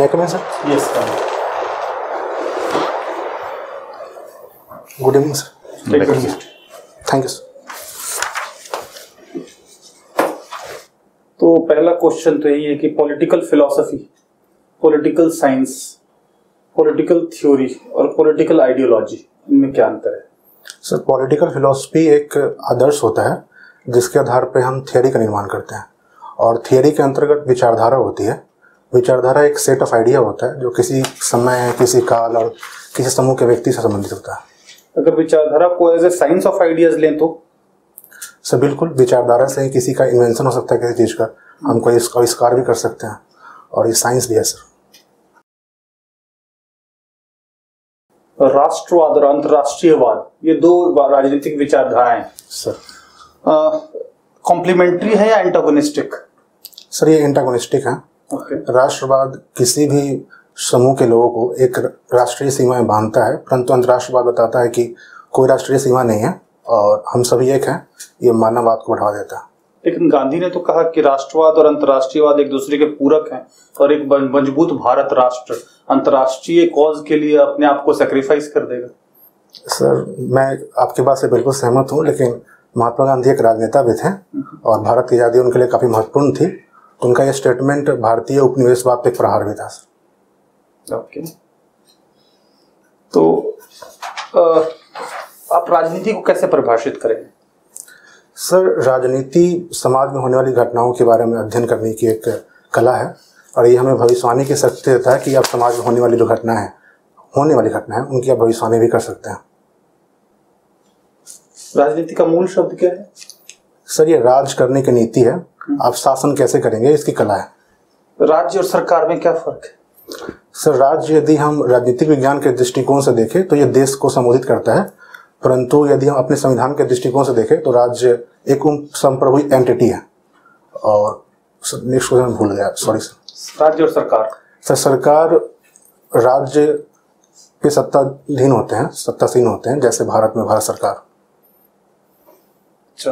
May I come in, sir? Yes, come. Good evening, sir. Take a seat. Thank you, sir. तो पहला question तो यही है कि political philosophy, political science, political theory और political ideology, इनमें क्या अंतर है? सर, पॉलिटिकल फिलॉसफी एक आदर्श होता है जिसके आधार पर हम थियरी का निर्माण करते हैं, और थियरी के अंतर्गत विचारधारा होती है। विचारधारा एक सेट ऑफ आइडिया होता है जो किसी समय, किसी काल और किसी समूह के व्यक्ति से संबंधित होता है। अगर विचारधारा को as a science of ideas लें तो सर बिल्कुल, विचारधारा से किसी का इन्वेंशन हो सकता है, किसी चीज़ का हम कोई आविष्कार भी कर सकते हैं, और ये साइंस भी है सर। राष्ट्रवाद और अंतर्राष्ट्रीयवाद, ये दो राजनीतिक विचारधाराएं सर कॉम्प्लीमेंट्री है या एंटागोनिस्टिक? सर ये एंटागोनिस्टिक है। राष्ट्रवाद किसी भी समूह के लोगों को एक राष्ट्रीय सीमाएं बांधता है, परंतु अंतर्राष्ट्रवाद बताता है कि कोई राष्ट्रीय सीमा नहीं है और हम सभी एक हैं। ये मानववाद को बढ़ावा देता है। लेकिन गांधी ने तो कहा कि राष्ट्रवाद और अंतर्राष्ट्रीयवाद एक दूसरे के पूरक हैं, और एक मजबूत भारत राष्ट्र अंतर्राष्ट्रीय कॉज के लिए अपने आप को सेक्रीफाइस कर देगा। सर मैं आपकी बात से बिल्कुल सहमत हूँ, लेकिन महात्मा गांधी एक राजनेता भी थे और भारत की आज़ादी उनके लिए काफ़ी महत्वपूर्ण थी। उनका ये स्टेटमेंट भारतीय उपनिवेशवाद पे एक प्रहार भी था सर। ओके, तो आप राजनीति को कैसे परिभाषित करेंगे? सर राजनीति समाज में होने वाली घटनाओं के बारे में अध्ययन करने की एक कला है, और ये हमें भविष्यवाणी की शक्ति देता है कि आप समाज में होने वाली घटना है उनकी आप भविष्यवाणी भी कर सकते हैं। राजनीति का मूल शब्द क्या है? सर ये राज करने की नीति है, आप शासन कैसे करेंगे इसकी कला है। राज्य और सरकार में क्या फर्क है? सर राज्य यदि हम राजनीतिक विज्ञान के दृष्टिकोण से देखें तो ये देश को संबोधित करता है, परंतु यदि हम अपने संविधान के दृष्टिकोण से देखें तो राज्य एक संप्रभु एंटिटी है। और नेक्स्ट क्वेश्चन भूल गया, सॉरी सर। राज्य और सरकार, सर सरकार राज्य पे सत्ताधीन होते हैं, सत्तासीन होते हैं, जैसे भारत में भारत सरकार। अच्छा,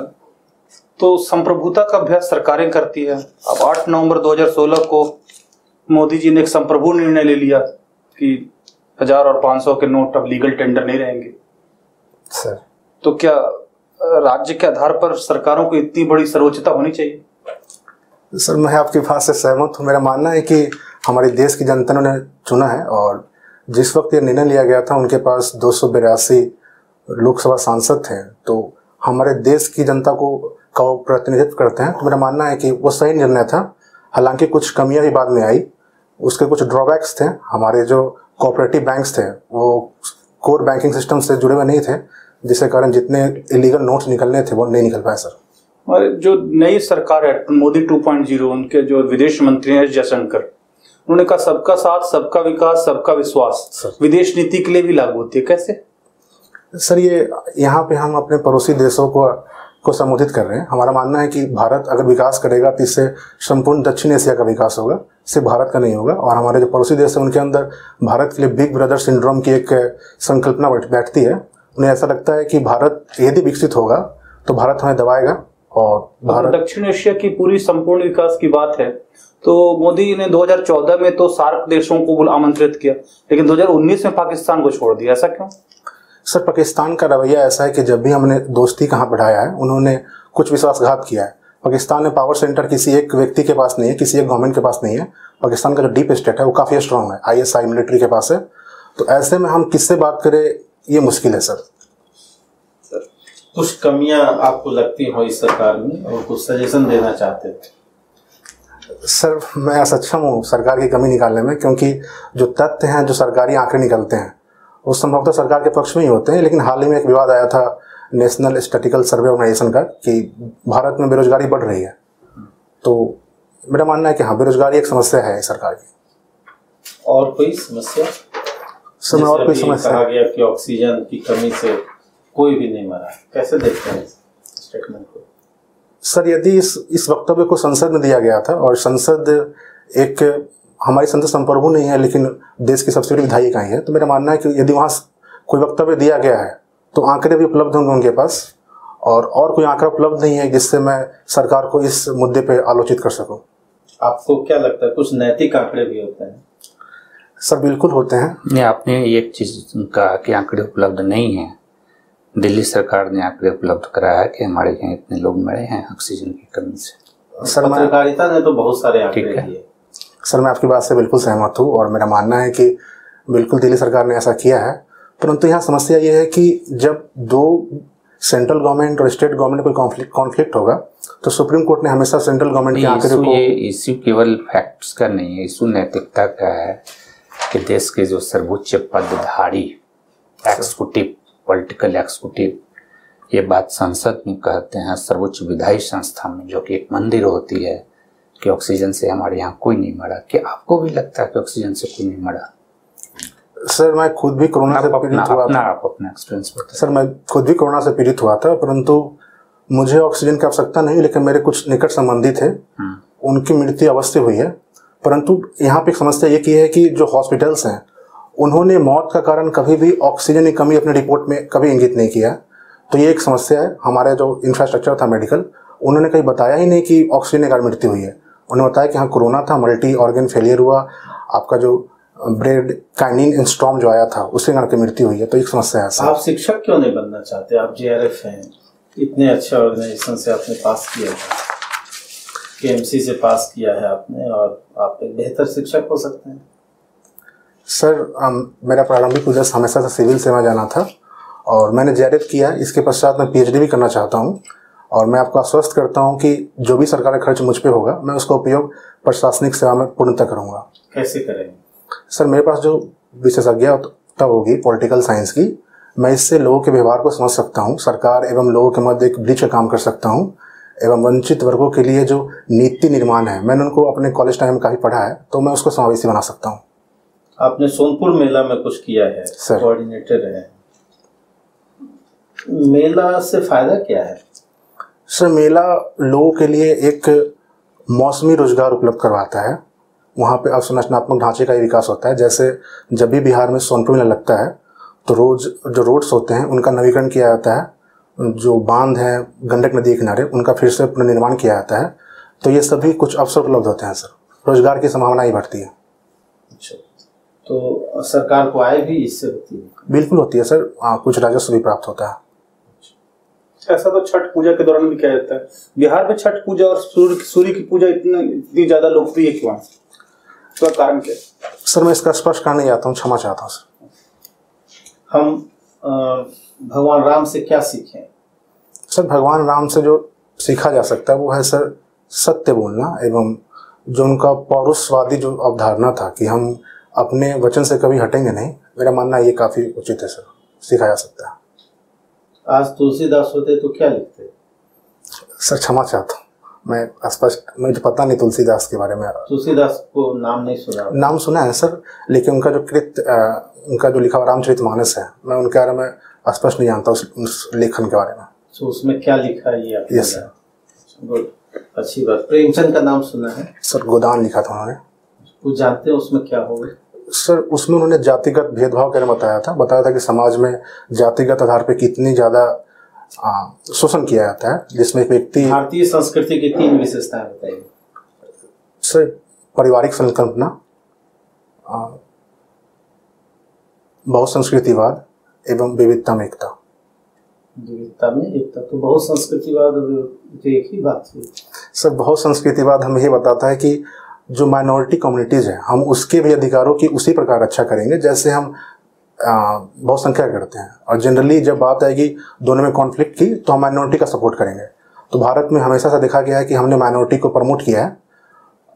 तो संप्रभुता का अभ्यास सरकारें करती है। अब 8 नवंबर 2016 को मोदी जी ने एक संप्रभु निर्णय ले लिया कि 1000 और 500 के नोट अब लीगल टेंडर नहीं रहेंगे। सर तो क्या राज्य के आधार पर सरकारों को इतनी बड़ी सर्वोच्चता होनी चाहिए? सर मैं आपकी बात से सहमत हूँ। मेरा मानना है कि हमारे देश की जनता ने चुना है, और जिस वक्त ये निर्णय लिया गया था उनके पास 282 लोकसभा सांसद थे, तो हमारे देश की जनता को प्रतिनिधित्व करते हैं। तो मेरा मानना है कि वो सही निर्णय था। हालांकि कुछ कमियां भी बाद में आई, उसके कुछ ड्रॉबैक्स थे। हमारे जो कोऑपरेटिव बैंक्स थे वो कोर बैंकिंग सिस्टम से जुड़े हुए नहीं थे, जिसके कारण जितने इलीगल नोट्स निकलने थे वो नहीं निकल पाए सर। और जो नई सरकार है मोदी 2.0, उनके जो विदेश मंत्री हैं जयशंकर, उन्होंने कहा सबका साथ, सबका विकास, सबका विश्वास विदेश नीति के लिए भी लागू होती है। कैसे? सर ये यहाँ पे हम अपने पड़ोसी देशों को संबोधित कर रहे हैं। हमारा मानना है कि भारत अगर विकास करेगा तो इससे संपूर्ण दक्षिण एशिया का विकास होगा, सिर्फ भारत का नहीं होगा। और हमारे जो पड़ोसी देश है उनके अंदर भारत के लिए बिग ब्रदर सिंड्रोम की एक संकल्पना बैठती है। उन्हें ऐसा लगता है कि भारत यदि विकसित होगा तो भारत हमें दबाएगा, और भारत दक्षिण एशिया की पूरी संपूर्ण विकास की बात है तो मोदी ने 2014 में तो सार्क देशों को आमंत्रित किया, लेकिन 2019 में पाकिस्तान को छोड़ दिया। ऐसा क्यों? सर पाकिस्तान का रवैया ऐसा है कि जब भी हमने दोस्ती का हाथ बढ़ाया है उन्होंने कुछ विश्वासघात किया है। पाकिस्तान में पावर सेंटर किसी एक व्यक्ति के पास नहीं है, किसी एक गवर्नमेंट के पास नहीं है। पाकिस्तान का जो डीप स्टेट है वो काफ़ी स्ट्रांग है, ISI मिलिट्री के पास है। तो ऐसे में हम किससे बात करें, ये मुश्किल है सर। कुछ कमियां आपको लगती हो इस सरकार में और कुछ सजेशन देना चाहते हैं? सर मैं सक्षम हूँ सरकार की कमी निकालने में, क्योंकि जो तथ्य हैं, जो सरकारी आंकड़े निकलते हैं वो संभवतः सरकार के पक्ष में ही होते हैं। लेकिन हाल ही में एक विवाद आया था नेशनल स्टैटिस्टिकल सर्वे ऑर्गेनाइजेशन का कि भारत में बेरोजगारी बढ़ रही है। तो मेरा मानना है कि हाँ, बेरोजगारी एक समस्या है सरकार की। और कोई समस्या? सर मैं और कोई समस्या, कहा गया कि ऑक्सीजन की कमी से कोई भी नहीं मरा, कैसे देखते हैं स्टेटमेंट को? सर यदि इस वक्तव्य को संसद में दिया गया था, और संसद एक हमारी संसद संप्रभु नहीं है लेकिन देश की सबसे बड़ी विधायी इकाई है, तो मेरा मानना है कि यदि वहाँ कोई वक्तव्य दिया गया है तो आंकड़े भी उपलब्ध होंगे उनके पास, और कोई आंकड़ा उपलब्ध नहीं है जिससे मैं सरकार को इस मुद्दे पे आलोचित कर सकूं। आपको क्या लगता है कुछ नैतिक आंकड़े भी होते हैं? सर बिल्कुल होते हैं। नहीं, आपने एक चीज कहा कि आंकड़े उपलब्ध नहीं है। दिल्ली सरकार ने आंकड़े उपलब्ध कराया कि हमारे यहाँ इतने लोग मरे हैं ऑक्सीजन की कमी से। सर पत्रकारिता ने तो बहुत सारे आंकड़े दिए। सर मैं आपकी बात से बिल्कुल सहमत हूँ और मेरा मानना है कि बिल्कुल दिल्ली सरकार ने ऐसा किया है, परंतु यहाँ समस्या ये है कि जब दो सेंट्रल गवर्नमेंट और स्टेट गवर्नमेंट में कोई कॉन्फ्लिक्ट होगा तो सुप्रीम कोर्ट ने हमेशा सेंट्रल गवर्नमेंट के आंकड़े को, ये इश्यू केवल फैक्ट्स का नहीं है, इश्यू नैतिकता का है कि देश के जो सर्वोच्च पदधारी एक्सिक्यूटिव, पॉलिटिकल एक्सिक्यूटिव, ये बात संसद में कहते हैं, सर्वोच्च विधायी संस्था में जो कि एक मंदिर होती है, कि ऑक्सीजन से हमारे यहाँ कोई नहीं मरा। क्या आपको भी लगता है कि ऑक्सीजन से कोई नहीं मरा? सर मैं खुद भी कोरोना से पीड़ित हुआ था। आप अपना एक्सपीरियंस बताइए। सर मैं खुद भी कोरोना से पीड़ित हुआ था, परंतु मुझे ऑक्सीजन की आवश्यकता नहीं, लेकिन मेरे कुछ निकट संबंधी थे, उनकी मृत्यु अवश्य हुई है। परंतु यहाँ पे एक समस्या ये की है कि जो हॉस्पिटल्स हैं उन्होंने मौत का कारण कभी भी ऑक्सीजन की कमी अपने रिपोर्ट में कभी इंगित नहीं किया। तो ये एक समस्या है। हमारे जो इंफ्रास्ट्रक्चर था मेडिकल, उन्होंने कहीं बताया ही नहीं कि ऑक्सीजन के कारण मृत्यु हुई है। उन्होंने बताया कि हाँ कोरोना था, मल्टी ऑर्गन फेलियर हुआ, आपका जो ब्रेड काइनिन इंस्टॉम जो आया था उसके कारण की मृत्यु हुई है। तो एक समस्या है। आप शिक्षक क्यों नहीं बनना चाहते? आप JRF हैं, इतने अच्छे ऑर्गेनाइजेशन से आपने पास किया है, KMC से पास किया है आपने, और आप एक बेहतर शिक्षक हो सकते हैं। सर मेरा प्रारंभिक उद्देश्य हमेशा से सिविल सेवा जाना था और मैंने JRF किया। इसके पश्चात मैं PhD भी करना चाहता हूँ और मैं आपको आश्वस्त करता हूँ कि जो भी सरकारी खर्च मुझ पे होगा मैं उसका उपयोग प्रशासनिक सेवा में पूर्णतः करूँगा। कैसे करेंगे? सर मेरे पास जो विशेषज्ञता होगी पॉलिटिकल साइंस की, मैं इससे लोगों के व्यवहार को समझ सकता हूँ, सरकार एवं लोगों के मध्य एक ब्रिज का काम कर सकता हूँ, एवं वंचित वर्गों के लिए जो नीति निर्माण है मैंने उनको अपने कॉलेज टाइम में काफ़ी पढ़ा है, तो मैं उसको समावेशी बना सकता हूँ। आपने सोनपुर मेला में कुछ किया है, कोऑर्डिनेटर है, मेला से फायदा क्या है? सर मेला लोगों के लिए एक मौसमी रोजगार उपलब्ध करवाता है। वहाँ पे अवसंरचनात्मक ढांचे का विकास होता है। जैसे जब भी बिहार में सोनपुर मेला लगता है तो रोज जो रोड्स होते हैं उनका नवीकरण किया जाता है, जो बांध है गंडक नदी के किनारे उनका फिर से पुनर्निर्माण किया जाता है। तो ये सभी कुछ अवसर उपलब्ध होते हैं सर, रोजगार की संभावना ही बढ़ती है। अच्छा, तो सरकार को आय भी इससे होती है? बिल्कुल होती है सर, कुछ राजस्व भी प्राप्त होता है। ऐसा तो छठ पूजा के दौरान भी किया जाता है। बिहार में छठ पूजा और सूर्य की पूजा इतनी ज्यादा लोकप्रिय क्यों है? इसका कारण क्या? सर मैं इसका स्पष्ट करने जाता हूँ, क्षमा चाहता हूँ सर। हम भगवान राम से क्या सीखें? सर भगवान राम से जो सीखा जा सकता है वो है सर सत्य बोलना, एवं जो उनका पौरुषवादी जो अवधारणा था कि हम अपने वचन से कभी हटेंगे नहीं, मेरा मानना ये काफ़ी उचित है सर, सीखा जा सकता है। आज तुलसीदास होते तो क्या लिखते? सर क्षमा चाहता हूँ, मैं स्पष्ट, मुझे पता नहीं तुलसीदास के बारे में। तुलसीदास को नाम नहीं सुना? नाम सुना है सर, लेकिन उनका जो उनका जो लिखा हुआ रामचरितमानस है, मैं उनके बारे में स्पष्ट नहीं जानता उस लेखन के बारे में। तो उसमें क्या लिखा है ये? Yes sir. गुड, अच्छी बात। प्रेमचंद का नाम सुना है? सर गोदान लिखा था उन्होंने। वो जानते हैं उसमें क्या होगा? सर उसमें उन्होंने जातिगत भेदभाव के बारे में बताया था कि समाज में जातिगत आधार पर कितनी ज़्यादा शोषण किया जाता है, जिसमें एक व्यक्ति। भारतीय संस्कृति की 3 विशेषताएं बताइए। सर पारिवारिक संकल्पना, बहुसंस्कृतिवाद एवं विविधता में एकता। विविधता में एकता, तो बहुसंस्कृतिवाद एक ही बात है। सर बहुसंस्कृतिवाद हमें ये बताता है कि जो माइनॉरिटी कम्युनिटीज है हम उसके भी अधिकारों की उसी प्रकार रक्षा करेंगे जैसे हम बहुसंख्या करते हैं। और जनरली जब बात आएगी दोनों में कॉन्फ्लिक्ट की तो हम माइनॉरिटी का सपोर्ट करेंगे। तो भारत में हमेशा से देखा गया है कि हमने माइनॉरिटी को प्रमोट किया है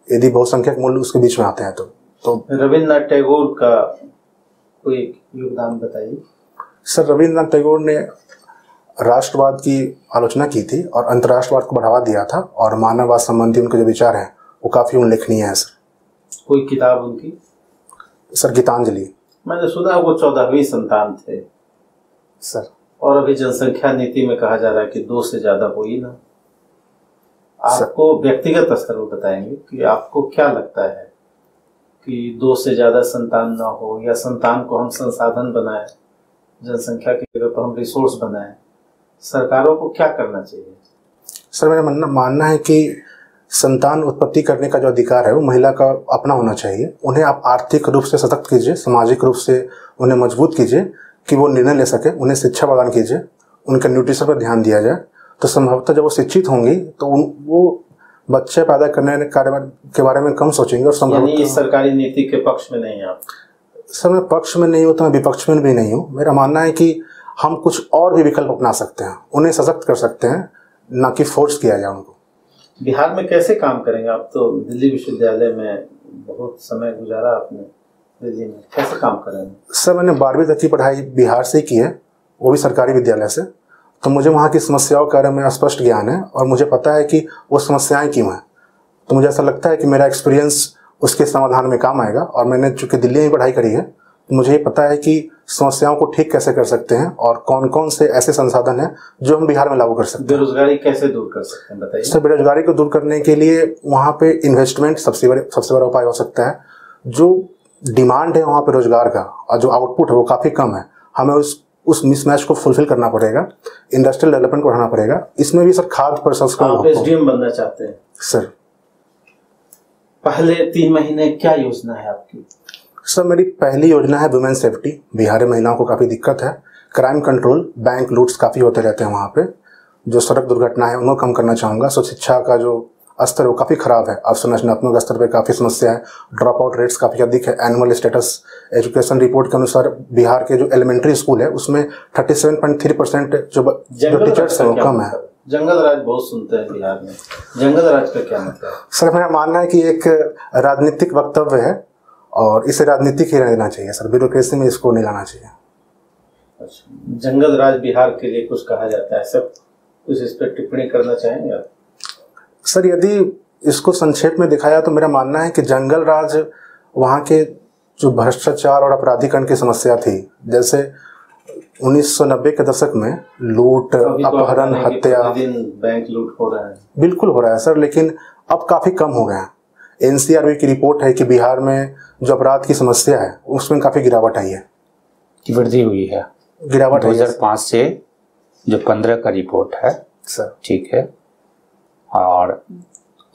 यदि बहुसंख्यक मूल्य उसके बीच में आते हैं तो रविन्द्रनाथ टैगोर का कोई योगदान बताइए। सर रविन्द्रनाथ टैगोर ने राष्ट्रवाद की आलोचना की थी और अंतर्राष्ट्रवाद को बढ़ावा दिया था, और मानववाद संबंधी उनके जो विचार हैं वो काफ़ी उल्लेखनीय है सर। कोई किताब उनकी? सर गीतांजलि। मैंने सुना वो 14वीं संतान थे सर, और अभी जनसंख्या नीति में कहा जा रहा है कि 2 से ज्यादा हो ही ना। आपको व्यक्तिगत स्तर पर बताएंगे कि आपको क्या लगता है कि 2 से ज्यादा संतान ना हो, या संतान को हम संसाधन बनाएं, जनसंख्या के जगह पर हम रिसोर्स बनाएं, सरकारों को क्या करना चाहिए? सर मेरा मानना है कि संतान उत्पत्ति करने का जो अधिकार है वो महिला का अपना होना चाहिए। उन्हें आप आर्थिक रूप से सशक्त कीजिए, सामाजिक रूप से उन्हें मजबूत कीजिए कि वो निर्णय ले सके, उन्हें शिक्षा प्रदान कीजिए, उनके न्यूट्रिशन पर ध्यान दिया जाए। तो संभवतः जब वो शिक्षित होंगी तो वो बच्चे पैदा करने के बारे में कम सोचेंगे। और संभवतः सरकारी नीति के पक्ष में नहीं आप? सर मैं पक्ष में नहीं हूँ तो मैं विपक्ष में भी नहीं हूँ। मेरा मानना है कि हम कुछ और भी विकल्प अपना सकते हैं, उन्हें सशक्त कर सकते हैं, ना कि फोर्स किया जाए उनको। बिहार में कैसे काम करेंगे आप? तो दिल्ली विश्वविद्यालय में बहुत समय गुजारा आपने, दिल्ली में कैसे काम करेंगे? सर मैंने 12वीं तक की पढ़ाई बिहार से की है, वो भी सरकारी विद्यालय से। तो मुझे वहाँ की समस्याओं के बारे में स्पष्ट ज्ञान है और मुझे पता है कि वो समस्याएं क्यों हैं। तो मुझे ऐसा लगता है कि मेरा एक्सपीरियंस उसके समाधान में काम आएगा। और मैंने चूँकि दिल्ली में पढ़ाई करी है तो मुझे ये पता है कि समस्याओं को ठीक कैसे कर सकते हैं और कौन कौन से ऐसे संसाधन हैं जो हम बिहार में लागू कर सकते हैं। बेरोजगारी कैसे दूर कर सकते हैं बताइए? सर बेरोजगारी को दूर करने के लिए वहाँ पे इन्वेस्टमेंट सबसे बड़ा उपाय हो सकता है। जो डिमांड है वहाँ पे रोजगार का और जो आउटपुट है वो काफ़ी कम है, हमें उस मिसमैच को फुलफिल करना पड़ेगा, इंडस्ट्रियल डेवलपमेंट को बढ़ाना पड़ेगा। इसमें भी सर खाद्य प्रसंस्करण। आप एसडीएम बनना चाहते हैं सर? पहले 3 महीने क्या योजना है आपकी? सर मेरी पहली योजना है वुमेन सेफ्टी। बिहार में महिलाओं को काफ़ी दिक्कत है, क्राइम कंट्रोल, बैंक लूट्स काफ़ी होते रहते हैं वहाँ पे, जो सड़क दुर्घटना है उनको कम करना चाहूँगा। सो शिक्षा का जो स्तर वो काफ़ी ख़राब है, अवसंरचनात्मक स्तर पे काफ़ी समस्या है, ड्रॉप आउट रेट्स काफ़ी अधिक है। एनुअल स्टेटस एजुकेशन रिपोर्ट के अनुसार बिहार के जो एलिमेंट्री स्कूल है उसमें 37.3% जो टीचर्स हैं वो कम है। जंगल राज बहुत सुनते हैं बिहार में, जंगल राज का क्या मतलब? सर मेरा मानना है कि एक राजनीतिक वक्तव्य है और इसे राजनीतिक ही रहना चाहिए सर, ब्यूरोक्रेसी में इसको नहीं लाना चाहिए। अच्छा, जंगल राज बिहार के लिए कुछ कहा जाता है, सब कुछ इस पर टिप्पणी करना चाहेंगे आप? सर यदि इसको संक्षेप में दिखाया तो मेरा मानना है कि जंगल राज वहाँ के जो भ्रष्टाचार और अपराधीकरण की समस्या थी, जैसे 1990 के दशक में लूट, अपहरण, हत्या, बैंक लूट हो रहा है, बिल्कुल हो रहा है सर, लेकिन अब काफ़ी कम हो गया है। एनसीआरबी की रिपोर्ट है कि बिहार में जो अपराध की समस्या है उसमें काफ़ी गिरावट आई है, वृद्धि हुई है, गिरावट 2005 से जो 15 का रिपोर्ट है सर, ठीक है, और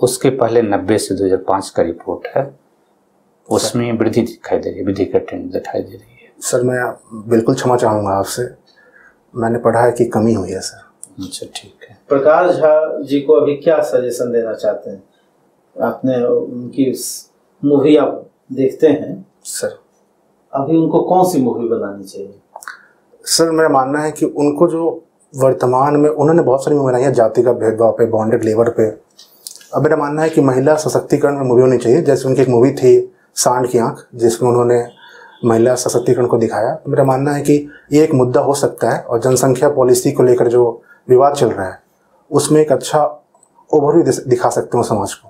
उसके पहले 90 से 2005 का रिपोर्ट है, उसमें वृद्धि दिखाई दे रही है, वृद्धि का ट्रेंड दिखाई दे रही है। सर मैं बिल्कुल क्षमा चाहूँगा आपसे, मैंने पढ़ा है कि कमी हुई है सर। अच्छा ठीक है। प्रकाश झा जी को अभी क्या सजेशन देना चाहते हैं? आपने उनकी मूवी आप देखते हैं सर, अभी उनको कौन सी मूवी बनानी चाहिए? सर मेरा मानना है कि उनको जो वर्तमान में उन्होंने बहुत सारी मूवी बनाई है जातिगत भेदभाव पे, बॉन्डेड लेबर पे। अब मेरा मानना है कि महिला सशक्तिकरण में मूवी होनी चाहिए। जैसे उनकी एक मूवी थी सांड की आंख, जिसमें उन्होंने महिला सशक्तिकरण को दिखाया। तो मेरा मानना है कि ये एक मुद्दा हो सकता है और जनसंख्या पॉलिसी को लेकर जो विवाद चल रहा है उसमें एक अच्छा ओवरव्यू दिखा सकते हो समाज को।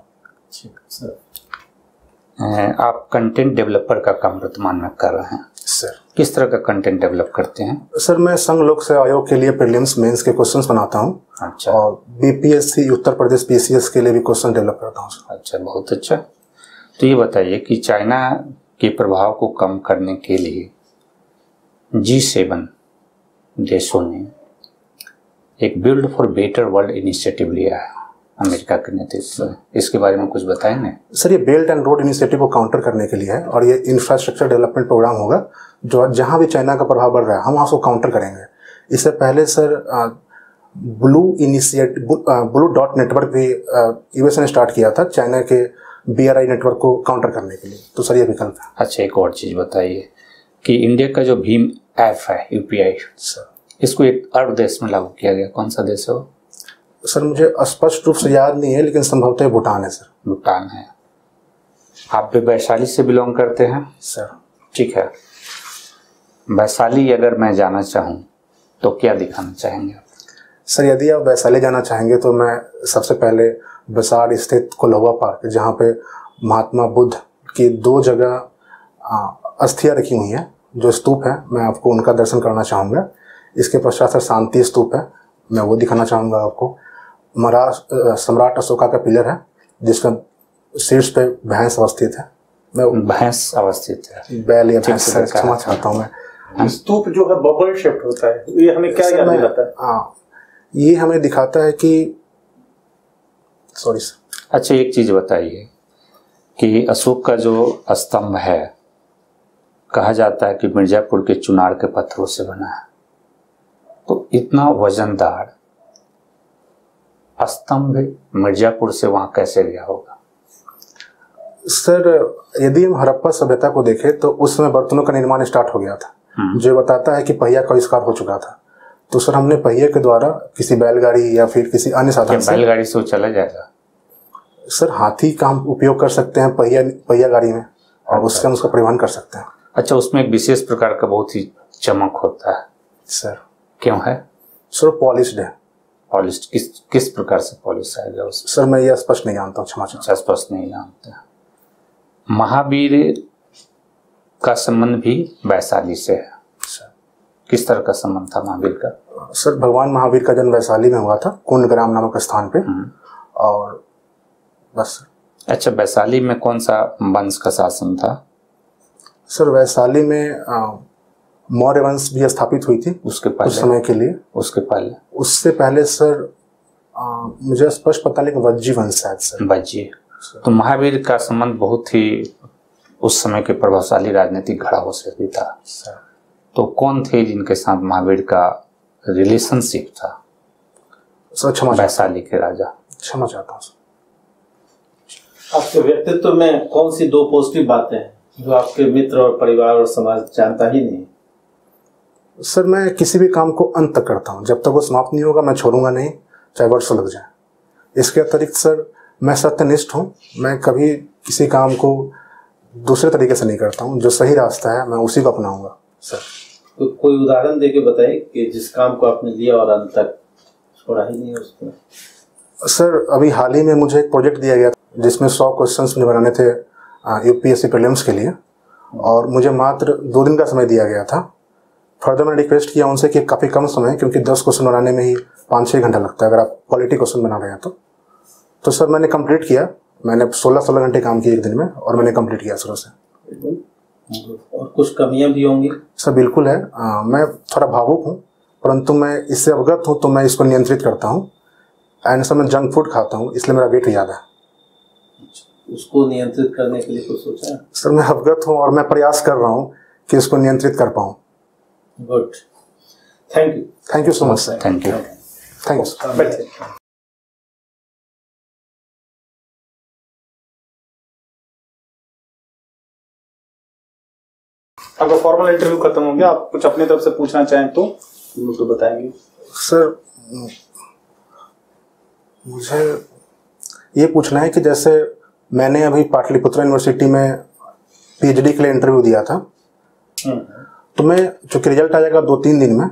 आप कंटेंट डेवलपर का काम वर्तमान में कर रहे हैं सर, किस तरह का कंटेंट डेवलप करते हैं? सर मैं संघ लोक सेवा आयोग के लिए प्रीलिम्स मेंस के क्वेश्चंस बनाता हूँ। अच्छा। और बीपीएससी उत्तर प्रदेश पीसीएस के लिए भी क्वेश्चन डेवलप करता हूँ। अच्छा, बहुत अच्छा। तो ये बताइए कि चाइना के प्रभाव को कम करने के लिए G7 देशों ने एक build for better world initiative लिया है अमेरिका के नेतृत्व में, इसके बारे में कुछ बताएंगे? सर ये बेल्ट एंड रोड इनिशिएटिव को काउंटर करने के लिए है और ये इंफ्रास्ट्रक्चर डेवलपमेंट प्रोग्राम होगा जो जहां भी चाइना का प्रभाव बढ़ रहा है हम वहाँ उसको काउंटर करेंगे। इससे पहले सर ब्लू डॉट नेटवर्क भी यूएस ने स्टार्ट किया था चाइना के BRI नेटवर्क को काउंटर करने के लिए। तो सर ये विकल्प है। अच्छा, एक और चीज़ बताइए कि इंडिया का जो भीम ऐप है UPI सर, इसको एक अरब देश में लागू किया गया, कौन सा देश है वो? सर मुझे स्पष्ट रूप से याद नहीं है लेकिन संभवतः भूटान है सर। भूटान है। आप भी वैशाली से बिलोंग करते हैं सर? ठीक है। वैशाली अगर मैं जाना चाहूँ तो क्या दिखाना चाहेंगे आप? सर यदि आप वैशाली जाना चाहेंगे तो मैं सबसे पहले वैसाड़ स्थित कोल्हुआ पार्क, जहाँ पे महात्मा बुद्ध की 2 जगह अस्थियाँ रखी हुई हैं, जो स्तूप है, मैं आपको उनका दर्शन करना चाहूँगा। इसके पश्चात सर शांति स्तूप है, मैं वो दिखाना चाहूँगा आपको। सम्राट अशोका का पिलर है जिसमें शीर्ष पे भैंस अवस्थित है। मैं भैंस अवस्थित है, बैल या भैंस, क्षमा चाहता हूँ मैं। स्तूप जो है बबल शेप्ड होता है, ये हमें क्या याद दिलाता है? हाँ, ये हमें दिखाता है कि सॉरी सर, अच्छा, एक चीज बताइए कि अशोक का जो स्तंभ है, कहा जाता है कि मिर्जापुर के चुनार के पत्थरों से बना है, तो इतना वजनदार स्तंभ मिर्जापुर से वहां कैसे गया होगा? सर, यदि हम हड़प्पा सभ्यता को देखें तो उस समय बर्तनों का निर्माण स्टार्ट हो गया था, जो बताता है कि पहिया का आविष्कार हो चुका था। तो सर हमने पहिए के द्वारा किसी बैलगाड़ी या फिर किसी अन्य साधन से, बैलगाड़ी से वो चला जाएगा? सर हाथी का हम उपयोग कर सकते हैं पहिया गाड़ी में, और उससे हम उसका परिवहन कर सकते हैं। अच्छा, उसमें एक विशेष प्रकार का बहुत ही चमक होता है सर। क्यों है? सर पॉलिश्ड है। पॉलिश किस प्रकार से पॉलिश आएगा उसमें? सर मैं ये स्पष्ट नहीं जानता हूँ, क्षमा चाहता हूं। स्पष्ट नहीं जानते। महावीर का संबंध भी वैशाली से है। किस तरह का संबंध था महावीर का? सर भगवान महावीर का जन्म वैशाली में हुआ था, कुंडग्राम नामक स्थान पे, और बस। अच्छा, वैशाली में कौन सा वंश का शासन था? सर वैशाली में मौर्य वंश भी स्थापित हुई थी उसके पहले, उस समय के लिए। उससे पहले सर मुझे स्पष्ट पता नहीं कि वज्जी वंश शायद सर। वज्जी। तो महावीर का संबंध बहुत ही उस समय के प्रभावशाली राजनीतिक घड़ाओं से भी था सर। तो कौन थे जिनके साथ महावीर का रिलेशनशिप था? सर क्षमा, वैशाली के राजा। क्षमा चाहता हूँ सर। आपके व्यक्तित्व में कौन सी 2 पॉजिटिव बातें हैं जो आपके मित्र और परिवार और समाज जानता ही नहीं? सर मैं किसी भी काम को अंत तक करता हूँ, जब तक वो समाप्त नहीं होगा मैं छोड़ूंगा नहीं, चाहे वर्षों लग जाए। इसके अतिरिक्त सर मैं सत्यनिष्ठ हूँ, मैं कभी किसी काम को दूसरे तरीके से नहीं करता हूँ। जो सही रास्ता है मैं उसी को अपनाऊंगा सर। तो कोई उदाहरण देके बताइए कि जिस काम को आपने लिया और अंत तक छोड़ा ही नहीं उसको। सर अभी हाल ही में मुझे एक प्रोजेक्ट दिया गया जिसमें 100 क्वेश्चंस मुझे बनाने थे यूपीएससी प्रीलिम्स के लिए, और मुझे मात्र 2 दिन का समय दिया गया था। फर्दर मैंने रिक्वेस्ट किया उनसे कि काफ़ी कम समय है, क्योंकि 10 क्वेश्चन बनाने में ही 5-6 घंटा लगता है अगर आप क्वालिटी क्वेश्चन बना रहे हैं तो सर मैंने कंप्लीट किया। मैंने 16 घंटे काम किए एक दिन में, और मैंने कंप्लीट किया सर उसे। और कुछ कमियां भी होंगी? सर बिल्कुल है। मैं थोड़ा भावुक हूँ, परंतु मैं इससे अवगत हूँ तो मैं इसको नियंत्रित करता हूँ। एंड सर मैं जंक फूड खाता हूँ, इसलिए मेरा वेट ज़्यादा है। उसको नियंत्रित करने के लिए कुछ सोचा है? सर मैं अवगत हूँ और मैं प्रयास कर रहा हूँ कि इसको नियंत्रित कर पाऊँ। Good, thank you so much sir. Thank you. आपका फॉर्मल इंटरव्यू खत्म हो गया। आप कुछ अपनी तरफ से पूछना चाहें तो बताएंगे? सर मुझे ये पूछना है कि जैसे मैंने अभी पाटलिपुत्र यूनिवर्सिटी में पीएचडी के लिए इंटरव्यू दिया था, तो मैं चूंकि रिजल्ट आ जाएगा 2-3 दिन में,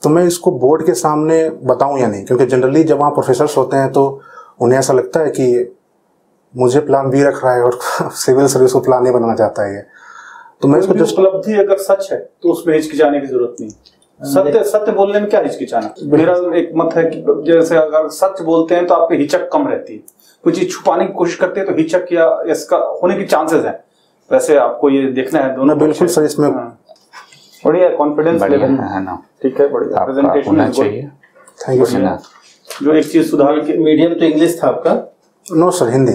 तो मैं इसको बोर्ड के सामने बताऊं या नहीं? क्योंकि जनरली जब वहाँ प्रोफेसर्स होते हैं तो उन्हें ऐसा लगता है कि मुझे प्लान बी रख रहा है और सिविल सर्विस को प्लान नहीं बनाना चाहता है ये। तो मैं इसको जस्ट उपलब्धि अगर सच है तो उसमें हिचकिचाने की जरूरत नहीं। सत्य बोलने में क्या हिचकिचाना? मेरा एक मत है कि जैसे अगर सच बोलते हैं तो आपकी हिचक कम रहती है। कोई चीज छुपाने की कोशिश करते हैं तो हिचक या इसका होने की चांसेस हैं। वैसे आपको ये देखना है दोनों। बिल्कुल सर, इसमें बढ़िया कॉन्फिडेंस लेवल है ना? ठीक है, बढ़िया प्रेजेंटेशन होना चाहिए। Thank you sir. जो एक चीज सुधार के, मीडियम तो इंग्लिश था आपका? No sir, Hindi.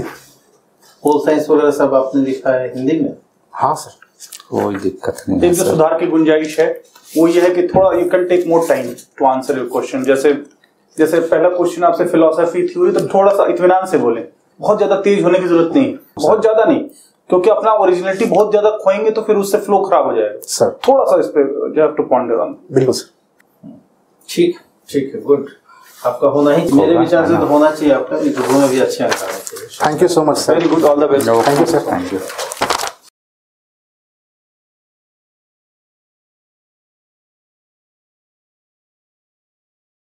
Pol science वगैरह सब आपने लिखा है हिंदी में? हाँ सर, कोई दिक्कत नहीं है। जो सुधार की गुंजाइश है वो ये है कि थोड़ा you can take more time to answer your question. जैसे पहला क्वेश्चन आपसे फिलोसफी थ्योरी, तो थोड़ा सा इत्मीनान से बोले, बहुत ज्यादा तेज होने की जरूरत नहीं, बहुत ज्यादा नहीं, क्योंकि अपना ओरिजिनलिटी बहुत ज्यादा खोएंगे तो फिर उससे फ्लो खराब हो जाएगा सर। थोड़ा सा इस पे you have to ponder on. बिल्कुल सर। ठीक है, गुड। आपका होना ही, मेरे विचार से तो होना चाहिए आपका। इंटरव्यू में भी अच्छे अंक आने चाहिए। Thank you so much sir. Very good, all the best. Thank you sir. Thank you.